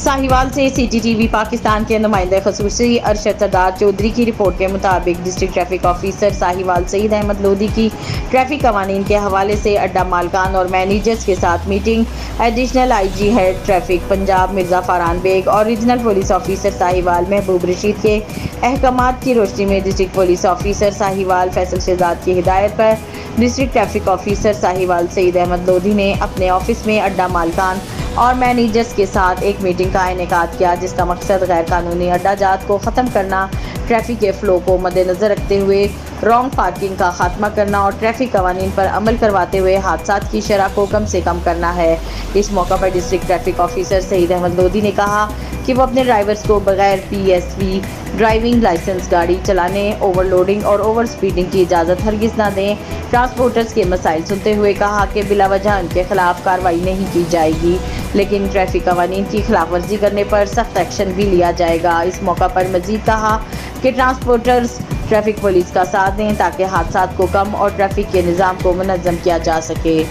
साहिवाल से CCTV पाकिस्तान के नुमाइंदे खसूसी अरशद सरदार चौधरी की रिपोर्ट के मुताबिक district traffic officer Sahiwal Saeed Ahmad Lodhi की ट्रैफिक कवानीन के हवाले से अड्डा मालकान और मैनेजर्स के साथ meeting additional IG head traffic Punjab Mirza Farhan Baig और regional police officer Sahiwal Mehboob Rasheed के अहकामात की रोशनी में district police officer Sahiwal Faisal Shahzad की हिदायत पर district traffic officer Sahiwal Saeed Ahmad Lodhi ने अपने ऑफिस में अड्डा मालकान और मैनेजर्स के साथ एक मीटिंग का इनेकाद किया, जिसका मकसद गैर कानूनी अड्डा जात को ख़त्म करना, ट्रैफिक के फ़्लो को मद्देनज़र रखते हुए रॉन्ग पार्किंग का खात्मा करना और ट्रैफिक कवानीन पर अमल करवाते हुए हादसात की शरह को कम से कम करना है। इस मौका पर district traffic officer Saeed Ahmad Lodhi ने कहा कि वो अपने ड्राइवर्स को बगैर PSV ड्राइविंग लाइसेंस गाड़ी चलाने, ओवरलोडिंग और ओवर स्पीडिंग की इजाज़त हरगिज़ न दें। ट्रांसपोर्टर्स के मसाइल सुनते हुए कहा कि बिला वजह उनके खिलाफ कार्रवाई नहीं की जाएगी, लेकिन ट्रैफिक कवानीन की खिलाफ वर्जी करने पर सख्त एक्शन भी लिया जाएगा। इस मौका पर मजीद कहा कि ट्रांसपोर्टर्स ट्रैफिक पुलिस का साथ दें ताकि हादसात को कम और ट्रैफिक के निज़ाम को मुनज़्ज़म किया जा सके।